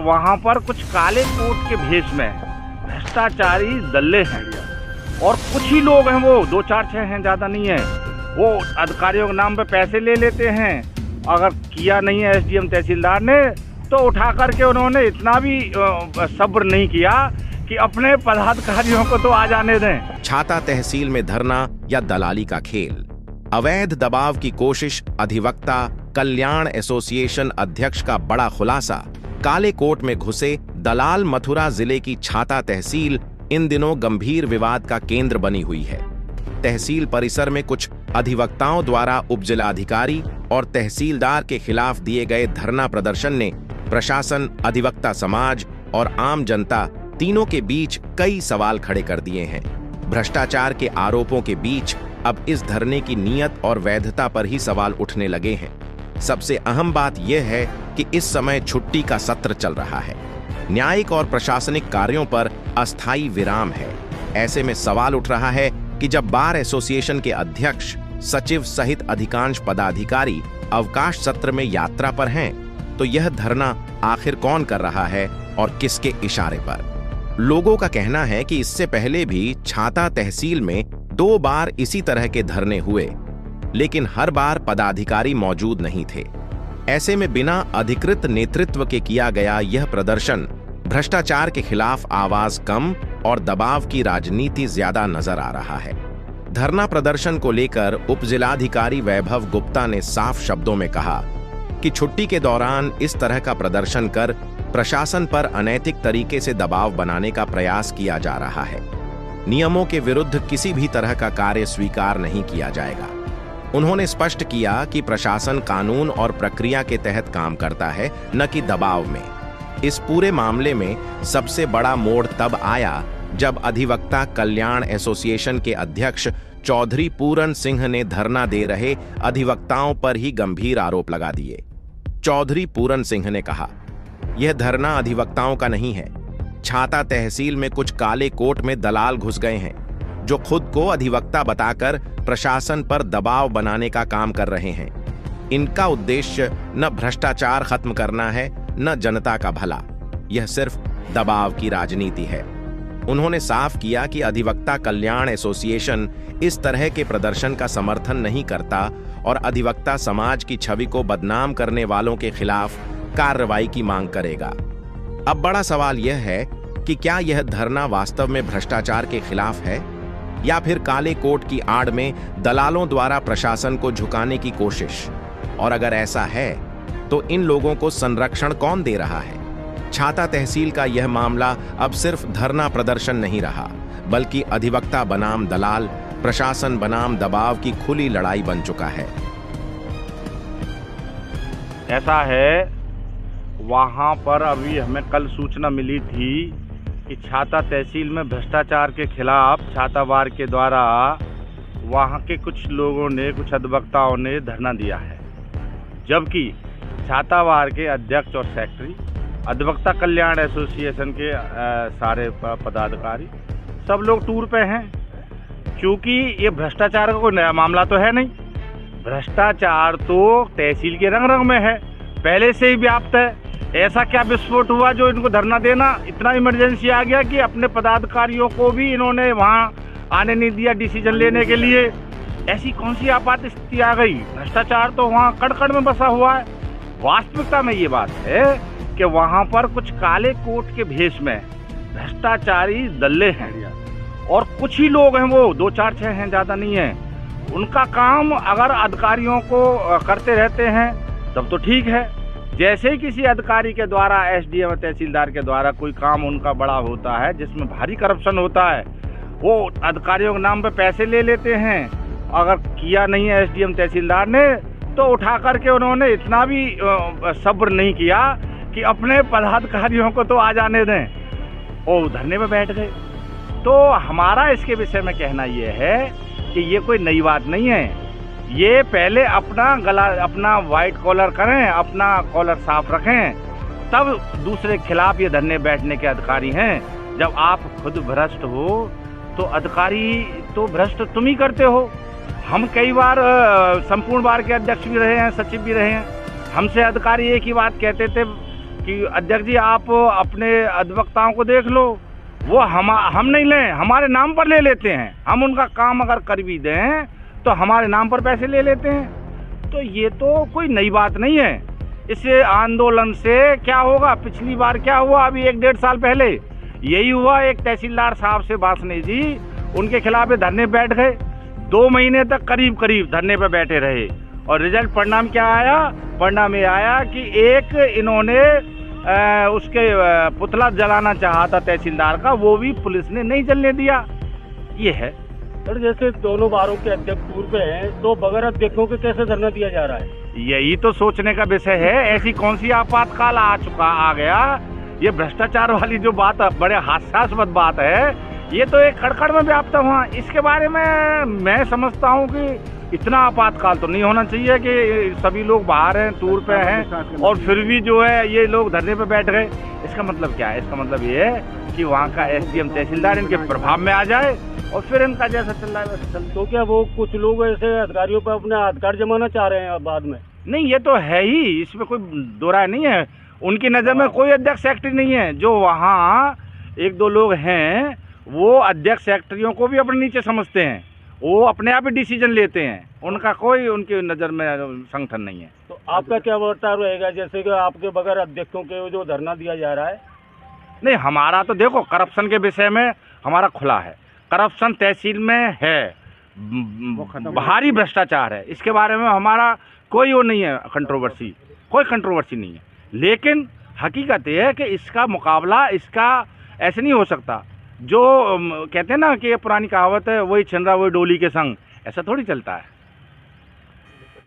वहाँ पर कुछ काले कोट के भेष में भ्रष्टाचारी दल्ले हैं और कुछ ही लोग हैं, वो 2 4 6 हैं, ज़्यादा नहीं है। वो अधिकारियों के नाम पे पैसे ले लेते हैं। अगर किया नहीं है एसडीएम तहसीलदार ने तो उठा करके उन्होंने इतना भी सब्र नहीं किया कि अपने पदाधिकारियों को तो आ जाने दें। छाता तहसील में धरना या दलाली का खेल, अवैध दबाव की कोशिश, अधिवक्ता कल्याण एसोसिएशन अध्यक्ष का बड़ा खुलासा। काले कोट में घुसे दलाल मथुरा जिले की छाता तहसील इन दिनों गंभीर विवाद का केंद्र बनी हुई है। तहसील परिसर में कुछ अधिवक्ताओं द्वारा उपजिलाधिकारी और तहसीलदार के खिलाफ दिए गए धरना प्रदर्शन ने प्रशासन, अधिवक्ता समाज और आम जनता तीनों के बीच कई सवाल खड़े कर दिए हैं। भ्रष्टाचार के आरोपों के बीच अब इस धरने की नीयत और वैधता पर ही सवाल उठने लगे हैं। सबसे अहम बात यह है कि इस समय छुट्टी का सत्र चल रहा है। न्यायिक और प्रशासनिक कार्यों पर अस्थायी विराम है। ऐसे में सवाल उठ रहा है कि जब बार एसोसिएशन के अध्यक्ष, सचिव सहित अधिकांश पदाधिकारी अवकाश सत्र में यात्रा पर हैं, तो यह धरना आखिर कौन कर रहा है और किसके इशारे पर? लोगों का कहना है कि इससे पहले भी छाता तहसील में 2 बार इसी तरह के धरने हुए, लेकिन हर बार पदाधिकारी मौजूद नहीं थे। ऐसे में बिना अधिकृत नेतृत्व के किया गया यह प्रदर्शन भ्रष्टाचार के खिलाफ आवाज कम और दबाव की राजनीति ज्यादा नजर आ रहा है। धरना प्रदर्शन को लेकर उपजिलाधिकारी वैभव गुप्ता ने साफ शब्दों में कहा कि छुट्टी के दौरान इस तरह का प्रदर्शन कर प्रशासन पर अनैतिक तरीके से दबाव बनाने का प्रयास किया जा रहा है। नियमों के विरुद्ध किसी भी तरह का कार्य स्वीकार नहीं किया जाएगा। उन्होंने स्पष्ट किया कि प्रशासन कानून और प्रक्रिया के तहत काम करता है, न कि दबाव में। इस पूरे मामले में सबसे बड़ा मोड़ तब आया जब अधिवक्ता कल्याण एसोसिएशन के अध्यक्ष चौधरी पूरन सिंह ने धरना दे रहे अधिवक्ताओं पर ही गंभीर आरोप लगा दिए। चौधरी पूरन सिंह ने कहा, यह धरना अधिवक्ताओं का नहीं है। छाता तहसील में कुछ काले कोट में दलाल घुस गए हैं जो खुद को अधिवक्ता बताकर प्रशासन पर दबाव बनाने का काम कर रहे हैं। इनका उद्देश्य न भ्रष्टाचार खत्म करना है, न जनता का भला। यह सिर्फ दबाव की राजनीति है। उन्होंने साफ किया कि अधिवक्ता कल्याण एसोसिएशन इस तरह के प्रदर्शन का समर्थन नहीं करता और अधिवक्ता समाज की छवि को बदनाम करने वालों के खिलाफ कार्रवाई की मांग करेगा। अब बड़ा सवाल यह है कि क्या यह धरना वास्तव में भ्रष्टाचार के खिलाफ है या फिर काले कोट की आड़ में दलालों द्वारा प्रशासन को झुकाने की कोशिश? और अगर ऐसा है तो इन लोगों को संरक्षण कौन दे रहा है? छाता तहसील का यह मामला अब सिर्फ धरना प्रदर्शन नहीं रहा, बल्कि अधिवक्ता बनाम दलाल, प्रशासन बनाम दबाव की खुली लड़ाई बन चुका है। ऐसा है, वहाँ पर अभी हमें कल सूचना मिली थी कि छाता तहसील में भ्रष्टाचार के खिलाफ छाता बार के द्वारा वहाँ के कुछ लोगों ने, कुछ अधिवक्ताओं ने धरना दिया है, जबकि छाता बार के अध्यक्ष और सेक्रेटरी, अधिवक्ता कल्याण एसोसिएशन के सारे पदाधिकारी सब लोग टूर पे हैं। क्योंकि ये भ्रष्टाचार का कोई नया मामला तो है नहीं। भ्रष्टाचार तो तहसील के रंग रंग में है, पहले से ही व्याप्त है। ऐसा क्या विस्फोट हुआ जो इनको धरना देना इतना इमरजेंसी आ गया कि अपने पदाधिकारियों को भी इन्होंने वहाँ आने नहीं दिया डिसीजन लेने के लिए? ऐसी कौन सी आपात स्थिति आ गई? भ्रष्टाचार तो वहाँ कड़ में बसा हुआ है। वास्तविकता में ये बात है कि वहाँ पर कुछ काले कोट के भेष में भ्रष्टाचारी दल्ले हैं और कुछ ही लोग हैं, वो 2 4 6 हैं, ज़्यादा नहीं है। उनका काम अगर अधिकारियों को करते रहते हैं तब तो ठीक है। जैसे ही किसी अधिकारी के द्वारा, एसडीएम तहसीलदार के द्वारा कोई काम उनका बड़ा होता है जिसमें भारी करप्शन होता है, वो अधिकारियों के नाम पे पैसे ले लेते हैं। अगर किया नहीं है एसडीएम तहसीलदार ने तो उठा करके उन्होंने इतना भी सब्र नहीं किया कि अपने पदाधिकारियों को तो आ जाने दें, वो धरने में बैठ गए। तो हमारा इसके विषय में कहना ये है कि ये कोई नई बात नहीं है। ये पहले अपना गला, अपना वाइट कॉलर करें, अपना कॉलर साफ रखें, तब दूसरे के खिलाफ ये धरने बैठने के अधिकारी हैं। जब आप खुद भ्रष्ट हो तो अधिकारी तो भ्रष्ट तुम ही करते हो। हम कई बार संपूर्ण बार के अध्यक्ष भी रहे हैं, सचिव भी रहे हैं, हमसे अधिकारी एक ही बात कहते थे कि अध्यक्ष जी आप अपने अधिवक्ताओं को देख लो, वो हम नहीं लें, हमारे नाम पर ले लेते हैं। हम उनका काम अगर कर भी दें तो हमारे नाम पर पैसे ले लेते हैं। तो ये तो कोई नई बात नहीं है। इस आंदोलन से क्या होगा, पिछली बार क्या हुआ, अभी 1-1.5 साल पहले यही हुआ। एक तहसीलदार साहब से वासने जी उनके खिलाफ धरने बैठ गए, 2 महीने तक करीब धरने पर बैठे रहे और रिजल्ट परिणाम क्या आया? परिणाम ये आया कि एक इन्होंने उसके पुतला जलाना चाहा था तहसीलदार का, वो भी पुलिस ने नहीं जलने दिया। ये है सर, जैसे दोनों बारों के अध्यक्ष टूर पे हैं तो बगैर अध्यक्षों के कैसे धरना दिया जा रहा है? यही तो सोचने का विषय है। ऐसी कौन सी आपातकाल आ गया? ये भ्रष्टाचार वाली जो बात बड़े हास्यास्पद बात है, ये तो एक कड़कड़ में व्याप्त हुआ। इसके बारे में मैं समझता हूँ कि इतना आपातकाल तो नहीं होना चाहिए कि सभी लोग बाहर हैं, टूर पे हैं और फिर भी जो है ये लोग धरने पे बैठ गए। इसका मतलब क्या है? इसका मतलब ये है कि वहाँ का एसडीएम तहसीलदार इनके प्रभाव में आ जाए और फिर इनका जैसा चल रहा है वैसा चल। तो क्या वो कुछ लोग ऐसे अधिकारियों पर अपने अधिकार जमाना चाह रहे हैं बाद में? नहीं, ये तो है ही, इसमें कोई दो राय नहीं है। उनकी नज़र में कोई अध्यक्ष सेक्रेटरी नहीं है। जो वहाँ 1-2 लोग हैं वो अध्यक्ष सेक्रेटरियों को भी अपने नीचे समझते हैं, वो अपने आप ही डिसीजन लेते हैं, उनका कोई उनकी नज़र में संगठन नहीं है। तो आपका क्या वर्ताव रहेगा जैसे कि आपके बगैर अध्यक्षों के जो धरना दिया जा रहा है? नहीं, हमारा तो देखो करप्शन के विषय में हमारा खुला है। करप्शन तहसील में है, भारी भ्रष्टाचार है, इसके बारे में हमारा कोई वो नहीं है, कोई कंट्रोवर्सी नहीं है। लेकिन हकीकत ये है कि इसका मुकाबला इसका ऐसे नहीं हो सकता। जो कहते हैं ना कि ये पुरानी कहावत है, वही छिन रहा वही डोली के संग, ऐसा थोड़ी चलता है।